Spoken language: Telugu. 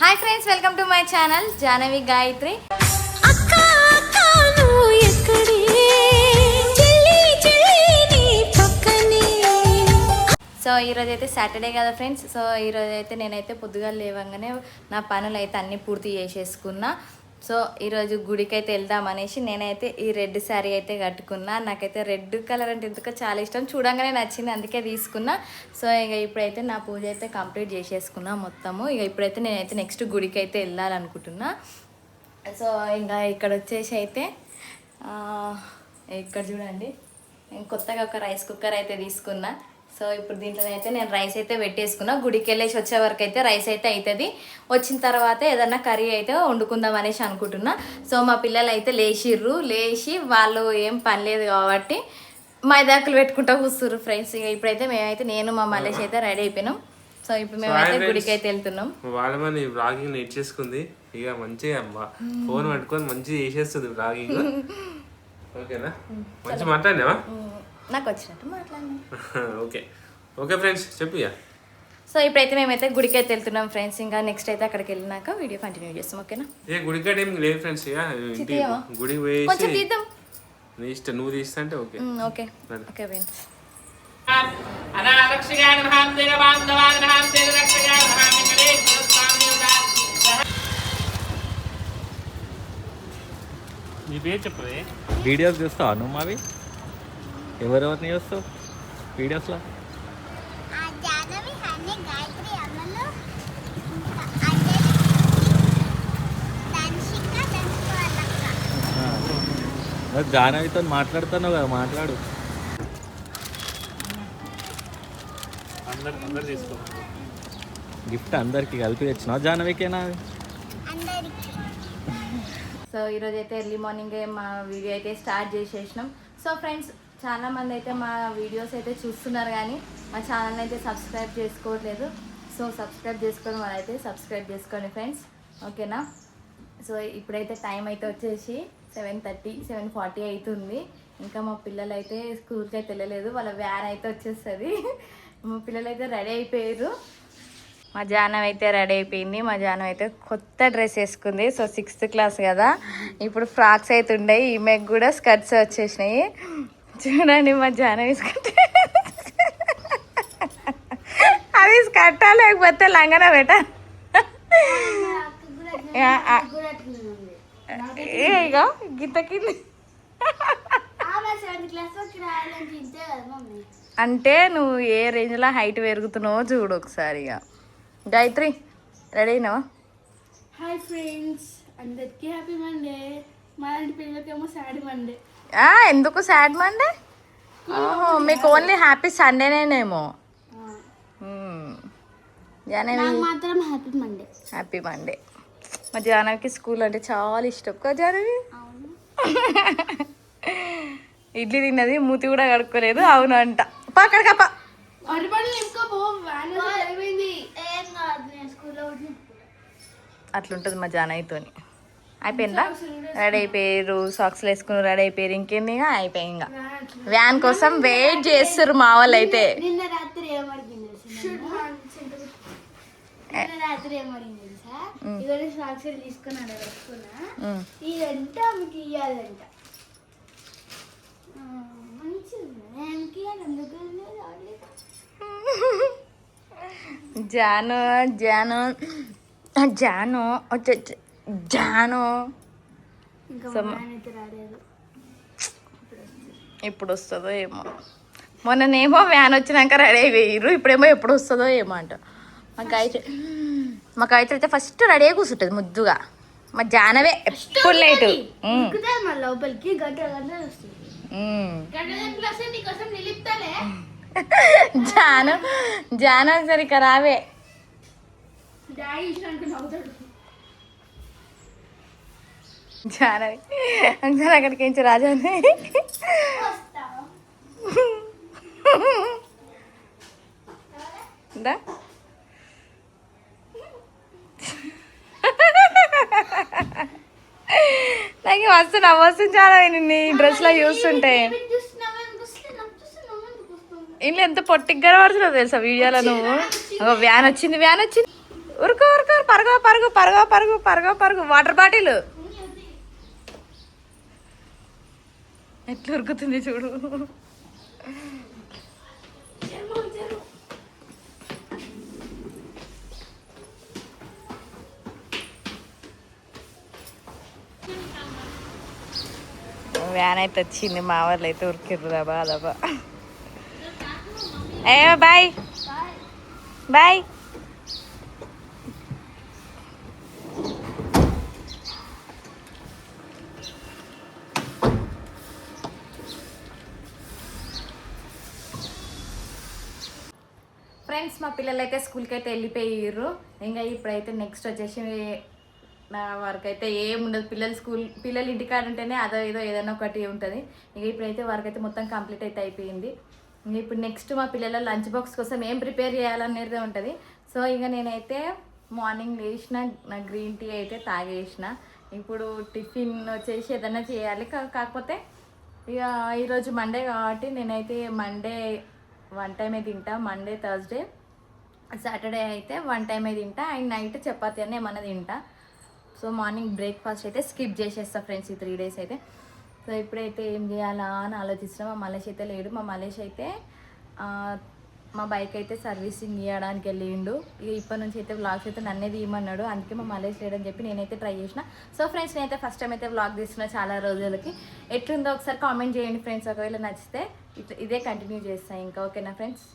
Hi friends, welcome to my channel Jahnavi Gayatri. So ఈరోజు అయితే సాటర్డే కదా ఫ్రెండ్స్. సో ఈరోజు అయితే నేనైతే పొద్దుగా లేవగానే నా పనులు అయితే అన్నీ పూర్తి చేసేసుకున్నా. సో ఈరోజు గుడికి అయితే వెళ్దామనేసి నేనైతే ఈ రెడ్ శారీ అయితే కట్టుకున్నా. నాకైతే రెడ్ కలర్ అంటే ఎందుకో చాలా ఇష్టం, చూడంగానే నచ్చింది, అందుకే తీసుకున్నా. సో ఇక ఇప్పుడైతే నా పూజ అయితే కంప్లీట్ చేసేసుకున్నా మొత్తము. ఇక ఇప్పుడైతే నేనైతే నెక్స్ట్ గుడికి అయితే వెళ్ళాలనుకుంటున్నా. సో ఇంకా ఇక్కడ వచ్చేసి అయితే ఇక్కడ చూడండి, నేను కొత్తగా ఒక రైస్ కుక్కర్ అయితే తీసుకున్నా. సో ఇప్పుడు దీంట్లో అయితే నేను రైస్ అయితే పెట్టేసుకున్నా. గుడికి వెళ్ళేసి వచ్చే వరకు అయితే రైస్ అయితే అవుతుంది. వచ్చిన తర్వాత ఏదన్నా కర్రీ అయితే వండుకుందాం అనేసి అనుకుంటున్నా. సో మా పిల్లలు అయితే లేచి వాళ్ళు ఏం పని లేదు కాబట్టి మైదాకులు పెట్టుకుంటా కూర్చుర్రు ఫ్రెండ్స్. ఇక ఇప్పుడైతే మేమైతే నేను మా మలేష్ అయితే రెడీ అయిపోయినాం. సో ఇప్పుడు మేమైతే గుడికి అయితే వెళ్తున్నాం. వాళ్ళమని బ్లాగింగ్ నేర్చేసుకుంది, ఇక మంచిగా ఫోన్ పట్టుకొని మంచిగా చేసేస్తుంది బ్లాగింగ్. ఓకేనా, మంచి మాట్లాడినావా? నాకు వచ్చినట్టు మాట్లాడినా. ఓకే ఓకే ఫ్రెండ్స్, చెప్పు. సో ఇప్పుడైతే మేమైతే గుడికి అయితే వెళ్తున్నాం ఫ్రెండ్స్. ఇంకా నెక్స్ట్ అయితే అక్కడికి వెళ్ళినాక వీడియో కంటిన్యూ చేస్తాం. ఓకేనా? ఏ గుడికాడ ఏం లేదు ఫ్రెండ్స్, ఇక గుడికి పోయి తీద్దాం. నీ ఇష్టం, నువ్వు తీస్తా అంటే ఓకే. Okay okay friends. నీ పేరు చెప్పవే. వీడియోస్ చూస్తావా నువ్వు? మావి ఎవరెవరిని చూస్తావు వీడియోస్లో? జాహ్నవితో మాట్లాడుతున్నావు కదా, మాట్లాడు. గిఫ్ట్ అందరికి కలిపి తెచ్చినావు, జాహ్నవికేనా? సో ఈరోజు అయితే ఎర్లీ మార్నింగే మా వీడియో అయితే స్టార్ట్ చేసేసినాం. సో ఫ్రెండ్స్, చాలామంది అయితే మా వీడియోస్ అయితే చూస్తున్నారు కానీ మా ఛానల్ని అయితే సబ్స్క్రైబ్ చేసుకోవట్లేదు. సో సబ్స్క్రైబ్ చేసుకొని వాళ్ళైతే సబ్స్క్రైబ్ చేసుకోండి ఫ్రెండ్స్, ఓకేనా? సో ఇప్పుడైతే టైం అయితే వచ్చేసి 7:40 అవుతుంది. ఇంకా మా పిల్లలు అయితే స్కూల్కి అయితే వెళ్ళలేదు, వాళ్ళ వ్యాన్ అయితే వచ్చేస్తుంది. మా పిల్లలు అయితే రెడీ అయిపోయారు. మా జాహ్నవి అయితే రెడీ అయిపోయింది. మా జాహ్నవి అయితే కొత్త డ్రెస్ వేసుకుంది. సో 6th క్లాస్ కదా, ఇప్పుడు ఫ్రాక్స్ అయితే ఉన్నాయి. ఈమెకు కూడా స్కర్ట్స్ వచ్చేసినాయి. చూడండి మా జాహ్నవి వేసుకుంటే అది స్కర్టా లేకపోతే లంగన బెట. ఇక గిత్తకి అంటే నువ్వు ఏ రేంజ్లో హైట్ పెరుగుతున్నావో చూడు ఒకసారి. ఇక గాయత్రి రెడీ అయినావా? హాయ్ ఫ్రెండ్స్, అందరికీ హ్యాపీ మండే. మా ఇంటి పిల్లలకేమో సాడ్ మండే. ఎందుకు సాడ్ మండే? ఓహో, మీకు ఓన్లీ హ్యాపీ సండేనేమో. జాహ్నవి మాత్రం హ్యాపీ మండే. Happy Monday. మా జాహ్నవికి స్కూల్ అంటే చాలా ఇష్టం కదా జాహ్నవి. ఇడ్లీ తిన్నది, మూతి కూడా కడుక్కోలేదు. అవును అంట. పక్కడికప్ప అట్లుంటుంది మా జాహ్నవితోని. అయిపోయిందా? రెడీ అయిపోయారు, సాక్స్లు వేసుకుని రెడీ అయిపోయారు. ఇంకేంది, ఇక అయిపోయి. ఇంకా వ్యాన్ కోసం వెయిట్ చేస్తారు మా వాళ్ళు అయితే. జాను జాను జాను జాను ఇప్పుడు వస్తుందో ఏమో. మొన్ననేమో వ్యాన్ వచ్చినాక రెడీ అయిపోయారు, ఇప్పుడేమో ఎప్పుడు వస్తుందో ఏమో అంట. మా గాయత్రి అయితే ఫస్ట్ రెడీ అయి కూర్చుంటుంది ముద్దుగా. మా జానవే ఎప్పుడు లేటు. జాను జాను సరిగ్గా రావే. జానవి అంతా అక్కడికి ఏంచి రాజాని నాకు మస్తు నవ్వొస్తుంది చాలా నిన్ను ఈ డ్రెస్లో చూస్తుంటే. ఇంట్లో ఎంత పొట్టిగా కనబడుతున్నావు తెలుసా వీడియోలో నువ్వు. వ్యాన్ వచ్చింది, వ్యాన్ వచ్చింది. ఉరుకు ఉరుకు పరుగు పరుగు పరుగు పరుగు పరుగు పరుగు వాటర్ బాటిల్ ఎట్లా ఉరుకుతుంది చూడు. వ్యాన్ అయితే వచ్చింది, మా వాళ్ళు అయితే ఉరికిర్రు దబా దబా. ఏ బాయ్ బాయ్. ఫ్రెండ్స్ మా పిల్లలు అయితే స్కూల్కి అయితే వెళ్ళిపోయారు. ఇంకా ఇప్పుడైతే నెక్స్ట్ వచ్చేసి నా వర్క్ అయితే ఏం ఉండదు. పిల్లలు ఇంటికాడ ఉంటేనే అదో ఏదో ఏదైనా ఒకటి ఉంటుంది. ఇంక ఇప్పుడైతే వర్క్ అయితే మొత్తం కంప్లీట్ అయితే అయిపోయింది. ఇంక ఇప్పుడు నెక్స్ట్ మా పిల్లల లంచ్ బాక్స్ కోసం ఏం ప్రిపేర్ చేయాలనేది ఉంటుంది. సో ఇక నేనైతే మార్నింగ్ లేచిన నా గ్రీన్ టీ అయితే తాగేసిన. ఇప్పుడు టిఫిన్ వచ్చేసి ఏదైనా చేయాలి. కాకపోతే ఇక ఈరోజు మండే కాబట్టి నేనైతే మండే 1 టైమే తింటా. మండే, థర్స్డే, సాటర్డే అయితే 1 టైమే తింటా. అండ్ నైట్ చపాతీ అని ఏమన్నా తింటా. సో మార్నింగ్ బ్రేక్ఫాస్ట్ అయితే స్కిప్ చేసేస్తా ఫ్రెండ్స్ ఈ 3 డేస్ అయితే. సో ఇప్పుడైతే ఏం చేయాలా అని ఆలోచిస్తున్నా. మా మలేష్ అయితే లేడు. మా మలేష్ అయితే మా బైక్ అయితే సర్వీసింగ్ ఇవ్వడానికి వెళ్ళిండు. ఇక ఇప్పటి నుంచి అయితే వ్లాగ్స్ అయితే నన్నే తీయమన్నాడు. అందుకే మా మలేష్ లేడని చెప్పి నేనైతే ట్రై చేసిన. సో ఫ్రెండ్స్ నేనైతే ఫస్ట్ టైం అయితే వ్లాగ్ తీస్తున్నా చాలా రోజులకి. ఎట్లుందో ఒకసారి కామెంట్ చేయండి ఫ్రెండ్స్. ఒకవేళ నచ్చితే ఇదే కంటిన్యూ చేస్తాను ఇంకా. ఓకేనా ఫ్రెండ్స్?